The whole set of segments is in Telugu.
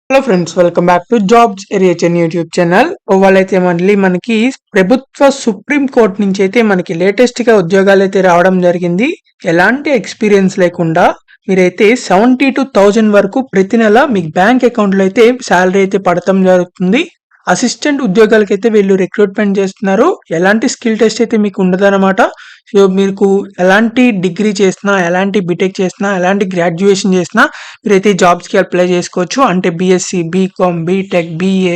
Hello friends, welcome back to jobs ఏరియాచన్ యూట్యూబ్ ఛానల్. వాళ్ళైతే మళ్ళీ మనకి ప్రభుత్వ సుప్రీం కోర్ట్ నుంచి అయితే మనకి లేటెస్ట్ గా ఉద్యోగాలు అయితే రావడం జరిగింది. ఎలాంటి ఎక్స్పీరియన్స్ లేకుండా మీరైతే 72,000 వరకు ప్రతి నెల మీకు బ్యాంక్ అకౌంట్ లో అయితే శాలరీ అయితే పడటం జరుగుతుంది. అసిస్టెంట్ ఉద్యోగాలకైతే వీళ్ళు రిక్రూట్మెంట్ చేస్తున్నారు. ఎలాంటి స్కిల్ టెస్ట్ అయితే మీకు ఉండదన్నమాట. సో మీకు ఎలాంటి డిగ్రీ చేసినా, ఎలాంటి బీటెక్ చేసినా, ఎలాంటి గ్రాడ్యుయేషన్ చేసినా మీరైతే జాబ్స్కి అప్లై చేసుకోవచ్చు. అంటే BSc, BCom, BTech, BA,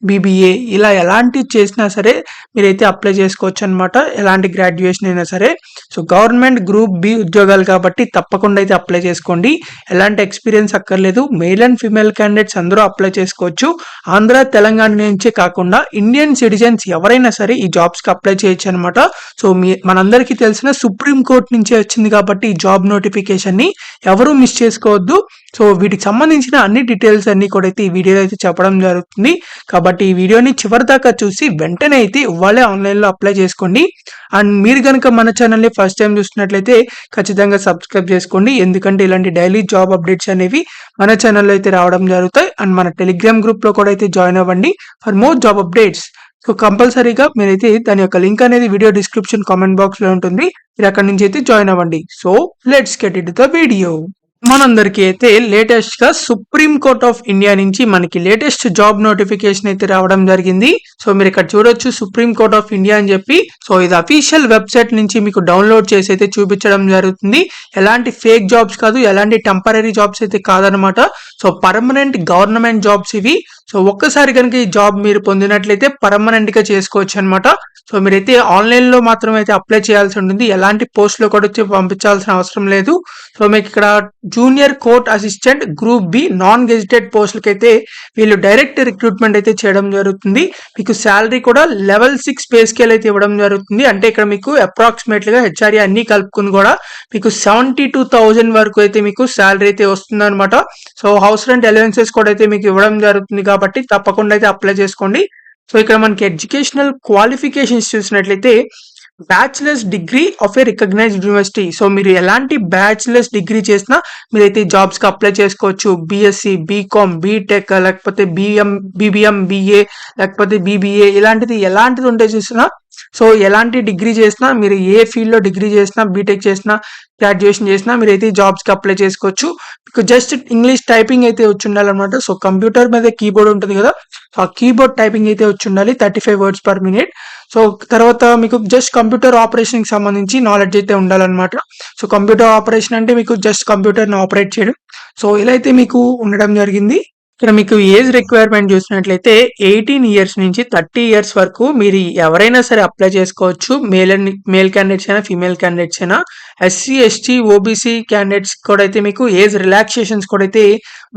BBA ఇలా ఎలాంటివి చేసినా సరే మీరైతే అప్లై చేసుకోవచ్చు అనమాట. ఎలాంటి గ్రాడ్యుయేషన్ అయినా సరే. సో గవర్నమెంట్ గ్రూప్ బి ఉద్యోగాలు కాబట్టి తప్పకుండా అయితే అప్లై చేసుకోండి. ఎలాంటి ఎక్స్పీరియన్స్ అక్కర్లేదు. మేల్ అండ్ ఫీమేల్ క్యాండిడేట్స్ అందరూ అప్లై చేసుకోవచ్చు. ఆంధ్ర, తెలంగాణ నుంచే కాకుండా ఇండియన్ సిటిజన్స్ ఎవరైనా సరే ఈ జాబ్స్కి అప్లై చేయొచ్చు అనమాట. సో మనందరికీ తెలిసిన సుప్రీం కోర్ట్ నుంచే వచ్చింది కాబట్టి ఈ జాబ్ నోటిఫికేషన్ ని ఎవరూ మిస్ చేసుకోవద్దు. సో వీటికి సంబంధించిన అన్ని డీటెయిల్స్ అన్ని కూడా అయితే ఈ వీడియోలో అయితే చెప్పడం జరుగుతుంది. కాబట్టి ఈ వీడియోని చివరి దాకా చూసి వెంటనే అయితే ఇవ్వాలే ఆన్లైన్లో అప్లై చేసుకోండి. అండ్ మీరు కనుక మన ఛానల్ని ఫస్ట్ టైం చూస్తున్నట్లయితే ఖచ్చితంగా సబ్స్క్రైబ్ చేసుకోండి. ఎందుకంటే ఇలాంటి డైలీ జాబ్ అప్డేట్స్ అనేవి మన ఛానల్లో అయితే రావడం జరుగుతాయి. అండ్ మన టెలిగ్రామ్ గ్రూప్లో కూడా అయితే జాయిన్ అవ్వండి for more job updates. So కంపల్సరీగా మీరైతే దాని యొక్క లింక్ అనేది వీడియో డిస్క్రిప్షన్ కామెంట్ బాక్స్ లో ఉంటుంది. మీరు అక్కడి నుంచి అయితే జాయిన్ అవ్వండి. So let's get it the video. మనందరికీ అయితే లేటెస్ట్ గా సుప్రీం కోర్ట్ ఆఫ్ ఇండియా నుంచి మనకి లేటెస్ట్ జాబ్ నోటిఫికేషన్ అయితే రావడం జరిగింది. సో మీరు ఇక్కడ చూడొచ్చు సుప్రీం కోర్ట్ ఆఫ్ ఇండియా అని చెప్పి. సో ఇది అఫీషియల్ వెబ్సైట్ నుంచి మీకు డౌన్లోడ్ చేసి అయితే చూపించడం జరుగుతుంది. ఎలాంటి ఫేక్ జాబ్స్ కాదు, ఎలాంటి టెంపరీ జాబ్స్ అయితే కాదనమాట. సో పర్మనెంట్ గవర్నమెంట్ జాబ్స్ ఇవి. సో ఒక్కసారి కనుక ఈ జాబ్ మీరు పొందినట్లయితే పర్మనెంట్ గా చేసుకోవచ్చు అనమాట. సో మీరైతే ఆన్లైన్ లో మాత్రం అయితే అప్లై చేయాల్సి ఉంటుంది. ఎలాంటి పోస్ట్ లో కూడా వచ్చి పంపించాల్సిన అవసరం లేదు. సో మీకు ఇక్కడ junior court assistant group B non gazetted పోస్టులకి అయితే వీళ్ళు డైరెక్ట్ రిక్రూట్మెంట్ అయితే చేయడం జరుగుతుంది. మీకు శాలరీ కూడా లెవెల్ 6 పే స్కేల్ అయితే ఇవ్వడం జరుగుతుంది. అంటే ఇక్కడ మీకు అప్రాక్సిమేట్ గా హెచ్ఆర్ఏ అన్ని కలుపుకుని కూడా మీకు 72,000 వరకు అయితే మీకు శాలరీ అయితే వస్తుంది అనమాట. సో హౌస్ రెంట్ అలవెన్సెస్ కూడా అయితే మీకు ఇవ్వడం జరుగుతుంది కాబట్టి తప్పకుండా అయితే అప్లై చేసుకోండి. సో ఇక్కడ మనకి ఎడ్యుకేషనల్ క్వాలిఫికేషన్స్ చూసినట్లయితే bachelors degree of a recognised university. So మీరు ఎలాంటి బ్యాచిలర్స్ డిగ్రీ చేసినా మీరైతే జాబ్స్ కి అప్లై చేసుకోవచ్చు. బీఎస్సీ, బీకామ్, బీటెక్, లేకపోతే బీబీఎం, బీఏ, లేకపోతే బీబీఏ ఇలాంటిది ఎలాంటిది ఉంటే చూసినా, సో ఎలాంటి డిగ్రీ చేసినా, మీరు ఏ ఫీల్డ్ లో డిగ్రీ చేసినా, బీటెక్ చేసినా, గ్రాడ్యుయేషన్ చేసినా మీరైతే జాబ్స్ కి అప్లై చేసుకోవచ్చు. మీకు జస్ట్ ఇంగ్లీష్ టైపింగ్ అయితే వచ్చి ఉండాలన్నమాట. సో కంప్యూటర్ మీద కీబోర్డ్ ఉంటుంది కదా, సో ఆ కీబోర్డ్ టైపింగ్ అయితే వచ్చి ఉండాలి 35 words per minute. సో తర్వాత మీకు జస్ట్ కంప్యూటర్ ఆపరేషన్ కి సంబంధించి నాలెడ్జ్ అయితే ఉండాలన్నమాట. సో కంప్యూటర్ ఆపరేషన్ అంటే మీకు జస్ట్ కంప్యూటర్ ని ఆపరేట్ చేయడం. సో ఇలా అయితే మీకు ఉండడం జరిగింది. ఇక్కడ మీకు ఏజ్ రిక్వైర్మెంట్ చూసినట్లయితే 18 years నుంచి 30 years వరకు మీరు ఎవరైనా సరే అప్లై చేసుకోవచ్చు. మేల్ క్యాండిడేట్స్ అయినా, ఫీమేల్ క్యాండిడేట్స్ అయినా. ఎస్సీ, ఎస్టీ, ఓబీసీ క్యాండిడేట్స్ కూడా అయితే మీకు ఏజ్ రిలాక్సేషన్స్ కూడా అయితే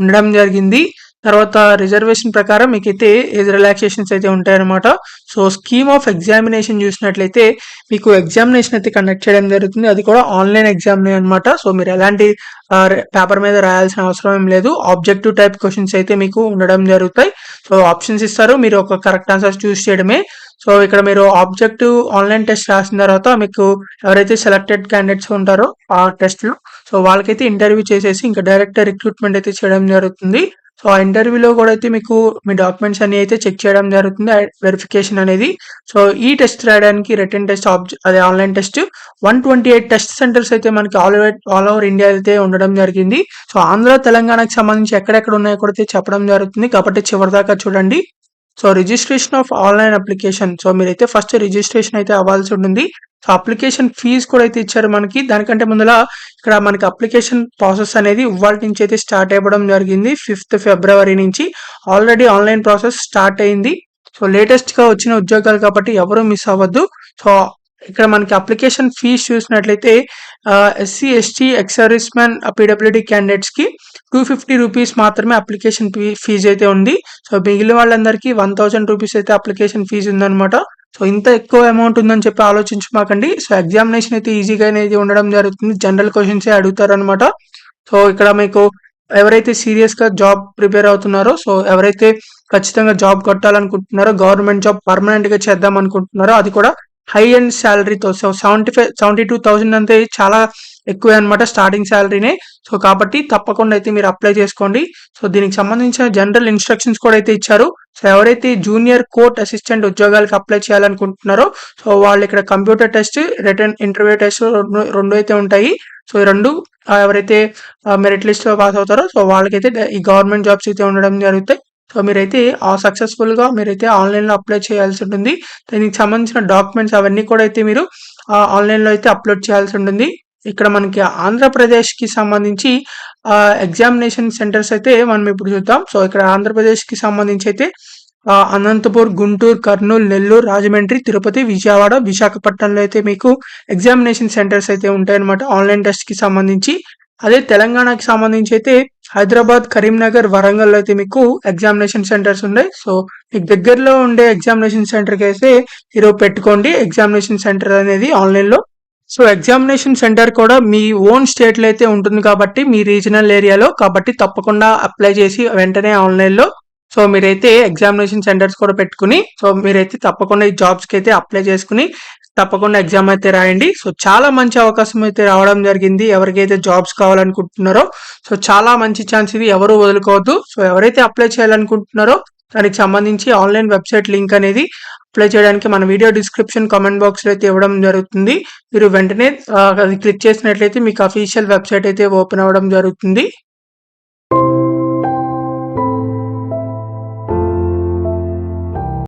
ఉండడం జరిగింది. తర్వాత రిజర్వేషన్ ప్రకారం మీకైతే ఏజ్ రిలాక్సేషన్స్ అయితే ఉంటాయన్నమాట. సో స్కీమ్ ఆఫ్ ఎగ్జామినేషన్ చూసినట్లయితే మీకు ఎగ్జామినేషన్ అయితే కండక్ట్ చేయడం జరుగుతుంది. అది కూడా ఆన్లైన్ ఎగ్జామ్ అనమాట. సో మీరు ఎలాంటి పేపర్ మీద రాయాల్సిన అవసరం ఏం లేదు. ఆబ్జెక్టివ్ టైప్ క్వశ్చన్స్ అయితే మీకు ఉండడం జరుగుతాయి. సో ఆప్షన్స్ ఇస్తారు, మీరు ఒక కరెక్ట్ ఆన్సర్ చూస్ చేయడమే. సో ఇక్కడ మీరు ఆబ్జెక్టివ్ ఆన్లైన్ టెస్ట్ రాసిన తర్వాత మీకు ఎవరైతే సెలెక్టెడ్ క్యాండిడేట్స్ ఉంటారో ఆ టెస్ట్ లో, సో వాళ్ళకైతే ఇంటర్వ్యూ చేసేసి ఇంకా డైరెక్ట్ రిక్రూట్మెంట్ అయితే చేయడం జరుగుతుంది. సో ఆ ఇంటర్వ్యూలో కూడా అయితే మీకు మీ డాక్యుమెంట్స్ అన్ని అయితే చెక్ చేయడం జరుగుతుంది, వెరిఫికేషన్ అనేది. సో ఈ టెస్ట్ రాయడానికి రిటన్ టెస్ట్ అదే ఆన్లైన్ టెస్ట్ 128 టెస్ట్ సెంటర్స్ అయితే మనకి ఆల్ ఓవర్ ఇండియా అయితే ఉండడం జరిగింది. సో ఆంధ్ర, తెలంగాణకి సంబంధించి ఎక్కడెక్కడ ఉన్నాయో కూడా అయితే చెప్పడం జరుగుతుంది కాబట్టి చివరిదాకా చూడండి. So registration of online application. So మీరైతే ఫస్ట్ రిజిస్ట్రేషన్ అయితే అవ్వాల్సి ఉంటుంది. సో అప్లికేషన్ ఫీజ్ కూడా అయితే ఇచ్చారు మనకి. దానికంటే ముందర ఇక్కడ మనకి అప్లికేషన్ ప్రాసెస్ అనేది ఇవాళ నుంచి అయితే స్టార్ట్ అవ్వడం జరిగింది. 5th February నుంచి ఆల్రెడీ ఆన్లైన్ ప్రాసెస్ స్టార్ట్ అయింది. సో లేటెస్ట్ గా వచ్చిన ఉద్యోగాలు కాబట్టి ఎవరు మిస్ అవ్వద్దు. సో ఇక్కడ మనకి అప్లికేషన్ ఫీజ్ చూసినట్లయితే SC, ST, ex service man, PWD candidates కి 250 rupees మాత్రమే అప్లికేషన్ ఫీజు అయితే ఉంది. సో మిగిలిన వాళ్ళందరికీ 1000 rupees అయితే అప్లికేషన్ ఫీజు ఉందన్నమాట. సో ఇంత ఎక్కువ అమౌంట్ ఉందని చెప్పి ఆలోచించమాకండి. సో ఎగ్జామినేషన్ అయితే ఈజీగా అనేది ఉండడం జరుగుతుంది. జనరల్ క్వశ్చన్స్ అడుగుతారు అనమాట. సో ఇక్కడ మీకు ఎవరైతే సీరియస్ గా జాబ్ ప్రిపేర్ అవుతున్నారో, సో ఎవరైతే ఖచ్చితంగా జాబ్ కొట్టాలనుకుంటున్నారో, గవర్నమెంట్ జాబ్ పర్మనెంట్ గా చేద్దాం అనుకుంటున్నారో, అది కూడా హై ఎండ్ శాలరీతో. సో 72,000 అంటే చాలా ఎక్కువే అనమాట స్టార్టింగ్ శాలరీనే. సో కాబట్టి తప్పకుండా అయితే మీరు అప్లై చేసుకోండి. సో దీనికి సంబంధించిన జనరల్ ఇన్స్ట్రక్షన్స్ కూడా అయితే ఇచ్చారు. సో ఎవరైతే జూనియర్ కోర్ట్ అసిస్టెంట్ ఉద్యోగాలకు అప్లై చేయాలనుకుంటున్నారో సో వాళ్ళు ఇక్కడ computer test, return interview test రెండు అయితే ఉంటాయి. సో ఈ రెండు ఎవరైతే మెరిట్ లిస్ట్ లో పాస్ అవుతారో సో వాళ్ళకైతే ఈ గవర్నమెంట్ జాబ్స్ అయితే ఉండడం జరుగుతాయి. సో మీరైతే సక్సెస్ఫుల్ గా మీరైతే ఆన్లైన్ లో అప్లై చేయాల్సి ఉంటుంది. దీనికి సంబంధించిన డాక్యుమెంట్స్ అవన్నీ కూడా అయితే మీరు ఆన్లైన్ లో అయితే అప్లోడ్ చేయాల్సి ఉంటుంది. ఇక్కడ మనకి ఆంధ్రప్రదేశ్ కి సంబంధించి ఎగ్జామినేషన్ సెంటర్స్ అయితే మనం ఇప్పుడు చూద్దాం. సో ఇక్కడ ఆంధ్రప్రదేశ్ కి సంబంధించి అయితే అనంతపూర్, గుంటూరు, కర్నూలు, నెల్లూరు, రాజమండ్రి, తిరుపతి, విజయవాడ, విశాఖపట్నంలో అయితే మీకు ఎగ్జామినేషన్ సెంటర్స్ అయితే ఉంటాయన్నమాట ఆన్లైన్ టెస్ట్ కి సంబంధించి. అదే తెలంగాణకి సంబంధించి అయితే హైదరాబాద్, కరీంనగర్, వరంగల్ అయితే మీకు ఎగ్జామినేషన్ సెంటర్స్ ఉన్నాయి. సో మీకు దగ్గరలో ఉండే ఎగ్జామినేషన్ సెంటర్కి అయితే మీరు పెట్టుకోండి ఎగ్జామినేషన్ సెంటర్ అనేది ఆన్లైన్ లో. సో ఎగ్జామినేషన్ సెంటర్ కూడా మీ ఓన్ స్టేట్ లో అయితే ఉంటుంది కాబట్టి మీ రీజనల్ ఏరియాలో, కాబట్టి తప్పకుండా అప్లై చేసి వెంటనే ఆన్లైన్ లో సో మీరైతే ఎగ్జామినేషన్ సెంటర్స్ కూడా పెట్టుకుని సో మీరైతే తప్పకుండా ఈ జాబ్స్ కి అయితే అప్లై చేసుకుని తప్పకుండా ఎగ్జామ్ అయితే రాయండి. సో చాలా మంచి అవకాశం అయితే రావడం జరిగింది ఎవరికైతే జాబ్స్ కావాలనుకుంటున్నారో. సో చాలా మంచి ఛాన్స్ ఇది, ఎవరు వదులుకోవద్దు. సో ఎవరైతే అప్లై చేయాలనుకుంటున్నారో దానికి సంబంధించి ఆన్లైన్ వెబ్సైట్ లింక్ అనేది అప్లై చేయడానికి మన వీడియో డిస్క్రిప్షన్ కామెంట్ బాక్స్ లో అయితే ఇవ్వడం జరుగుతుంది. మీరు వెంటనే అది క్లిక్ చేసినట్లయితే మీకు అఫీషియల్ వెబ్సైట్ అయితే ఓపెన్ అవ్వడం జరుగుతుంది.